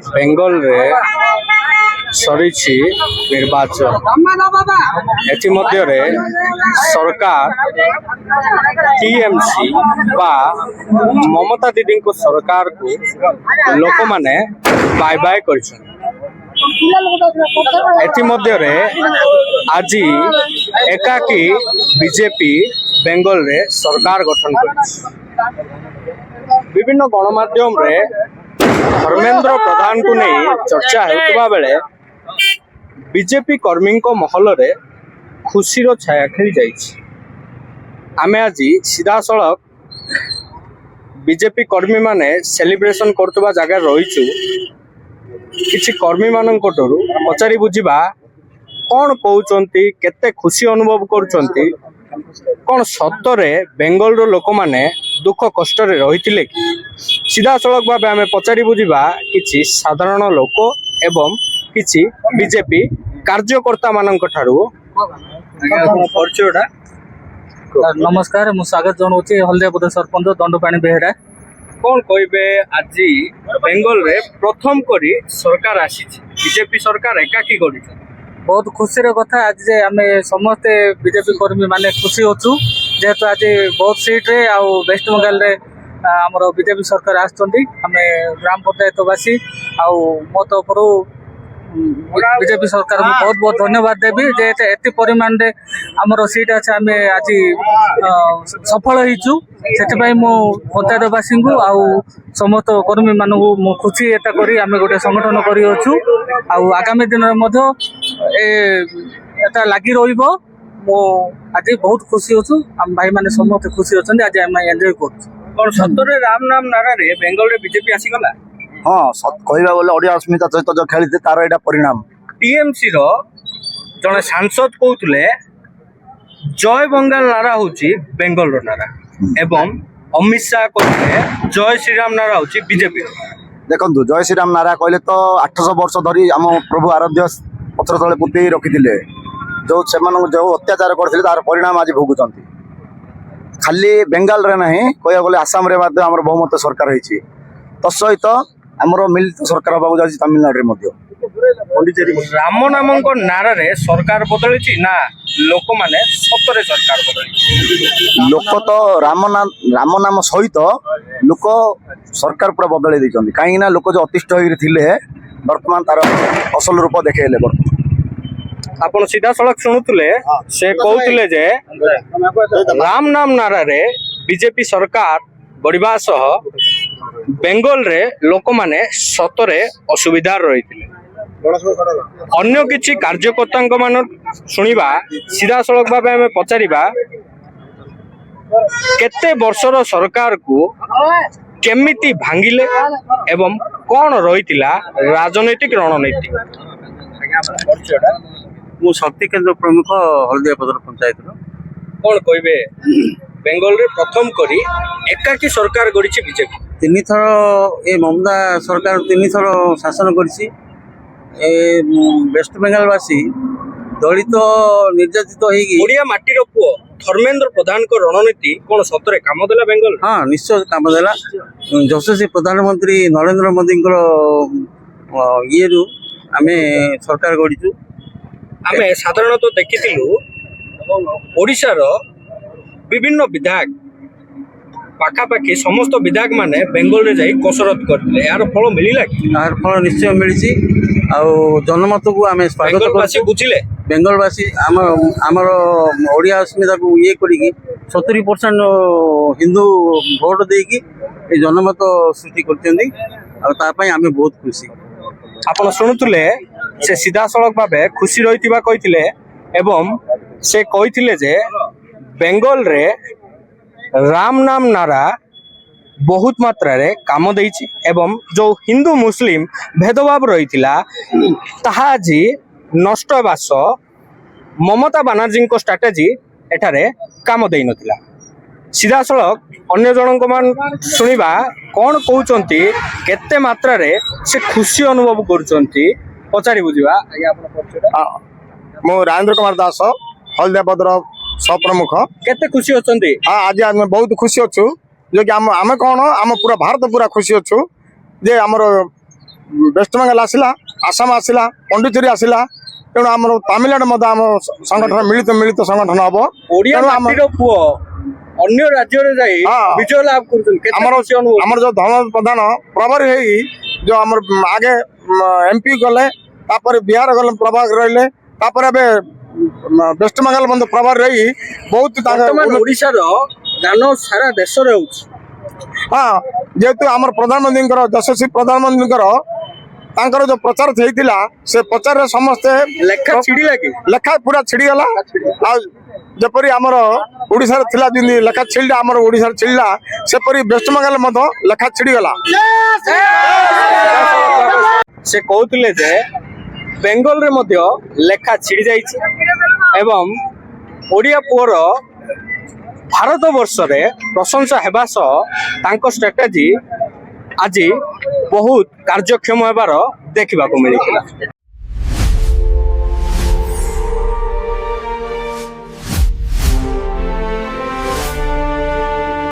बेंगल रे सरीछि निर्वाचन एथि रे सरकार टीएमसी बा ममता दीदी को सरकार को लोक माने बाय बाय कर रे आज एकाकी बीजेपी बेंगल रे सरकार गठन कर विभिन्न गणमाध्यम रे धर्मेंद्र प्रधान को नहीं चर्चा होता बेले बीजेपी कर्मी महल रे खुशीर छाया खेली जाइछि। आमे आज सीधा सड़क बीजेपी कर्मी माने सेलिब्रेशन करतबा जगह रहीछु किछि कर्मी मानन कोटरु पचारि बुझिबा कौन कहउचंती केते खुशी अनुभव करूचंती कौन सतरे बेंगल रो लोक माने दुख कष्ट रे रहिथिले कि सीधा सड़क भाव आम पचारि बुझिबा किछि साधारण लोक एवं किछि बीजेपी कार्यकर्ता मानक ठारू परिचयटा। नमस्कार मु स्वागत जनाऊँ हल्दियापदा सरपंच दंडपाणी बेहेरा। कौन कहबे आज बेंगल रे प्रथम करी सरकार आसी बीजेपी सरकार एकाकी गढ़ी बहुत खुशी कथा आज जे आमे समस्ते बीजेपी कर्मी माने खुशी अच्छु जेहेतु आज बहुत सीट रे आउ वेस्ट बंगाल रे आमर बीजेपी सरकार आसुँच आमे ग्राम पंचायतवासी आउ मो तरफ बीजेपी सरकार को बहुत बहुत धन्यवाद देवी जे एति परिमाण रे आमर सीट अच्छे आम आज सफल होइछु से मु पंचायतवासी को आउ समस्त कर्मी मान मु खुशी एटा करी आम गोटे संगठन करी अच्छु आउ आगामी दिन एटा लगी रहिबो मु आज बहुत खुशी अच्छु आम भाई माने समस्त खुशी अच्छा आज आम एंजॉय कर सतरे राम नाम नारा रे बेंगल रे बीजेपी आसीगला। हाँ कहवा बोले ओडिया अस्मिता सहित जो खेली तार यहाँ परिणाम टीएमसी रो जने सांसद कहते जय बंगाल नारा हूँ बेंगल रो नारा एवं अमित शाह कहते जय श्रीराम नारा हूँ बीजेपी। देखो जय श्रीराम नारा कहले तो 800 वर्ष धरी आम प्रभु आराध्य पत्र तले पुते रखी जो जो अत्याचार करते तार परिणाम आज भोगुंट खाली बेंगाल रे नहीं कह गले आसाम रे आम बहुमत सरकार होती तत्सहित आमर मिलित सरकार होगा जाऊँगी तमिलनाडु राम नाम नारा रे सरकार बदली ना लोक माने सतरे सरकार बदली लोक तो राम नाम सहित लोक सरकार पूरा बदल देते कहीं लोक जो अतिष्ठ होते बर्तमान तार असल रूप देखले आपन सीधा सड़क शुणुले से कहते जे राम नाम नारा रे बीजेपी सरकार बढ़िबा सह बेंगल रे लोक माने सतरे असुविधा रही अन्य किछि कार्यकर्ता मान शुणिबा सीधा सड़क भाव आम पचारिबा केते वर्षर सरकार को केमिति भांगिले एवं कौन रही राजनैतिक रणनीति। मु शक्ति केंद्र प्रमुख हल्दियापदर पंचायत कौन कहबे बेंगल रे प्रथम करी एकाकी सरकार गढ़ी बीजेपी तीन थर ये ममता सरकार तीन थर शासन करी वेस्ट बेंगलवासी दलित निर्यातित ओडिया माटीर पुओ धर्मेंद्र प्रधान को रणनीति कौन सतरे काम देला बेंगल। हाँ निश्चय काम देला यशस्वी प्रधानमंत्री नरेंद्र मोदी ये आमे सरकार गढ़ी आमे साधारणतः देखिथिलु ओडिशा रो विभिन्न विधायक पाखापाखि समस्त विधायक माने बेंगल रे जाई कसरत करथिले यार फल मिलिला कि यार फल निश्चय मिलिछि आ जनमत को आमे स्वागत करछि बुझिले बेंगलवासी आमर ओडिया अस्मिता को ये करी 70% हिंदू भोट देकी जनमत सृष्टि करछन्ती आ तापई आमे बहुत खुशी। आपण सुनुतले से सीधा सड़क भावे खुशी रहितिबा कहिथिले एवं से कहिथिले जे बेंगल रे राम नाम नारा बहुत मात्रा रे काम देइछि एवं जो हिंदू मुस्लिम भेदभाव रही ताहा आज नष्ट बास ममता बानर्जी को स्ट्राटेजी एठारे काम देई नथिला। सीधा सड़क अन्य जनक मान शुणिबा कौन कहउचंती केते मात्रा रे से खुशी अनुभव करूचंती पचारि बुझिबा। मु राजेंद्र कुमार दास हल्दियापदर सप्रमुख केते खुशी होचंती। आज आम बहुत खुशी अच्छु जो कि आम कौन आम पूरा भारत पूरा खुशी अच्छु जे आमर वेस्टबेंगल आसला आसाम आसला पंडिचेरी आसला तेणु आम तामिलनाडु मध्य आम संगठन मिलित मिलित संगठन हम ओडिया तेणु आम माटीर पुओ अन्य राज्य रे जाई हाँ। विजय लाभ करछन आमर आमर जो धर्म प्रधान प्रभारी है जो आमर आगे एमपी गले तापर बिहार गले प्रभारी रहिले तापर एबे वेस्टबेंगल बंद प्रभारी रही बहुत वर्तमान ओडिसा रो गान सारा देश रे होछ हाँ जेहेतु आमर प्रधानमंत्री यशस्वी प्रधानमंत्री जो प्रचार होता से प्रचार रे समस्ते लेखा छिड़ी लागी लेखा पूरा छिड़गला जपरी आमर ओडिशा रे थिला जिंदी लेखा छिड़ला आमर ओडिशा रे छिड़ला सेपरी वेस्टबेंगल मधो लेखा छिड़गला से कहते जे बेंगल रे मध्य लेखा छिड़ी जाइछि एवं ओडिया पुअर भारत वर्ष रे प्रशंसा हेबा सह तांको स्ट्रेटेजी आज बहुत कार्यक्षम हेबार देखा मिलता।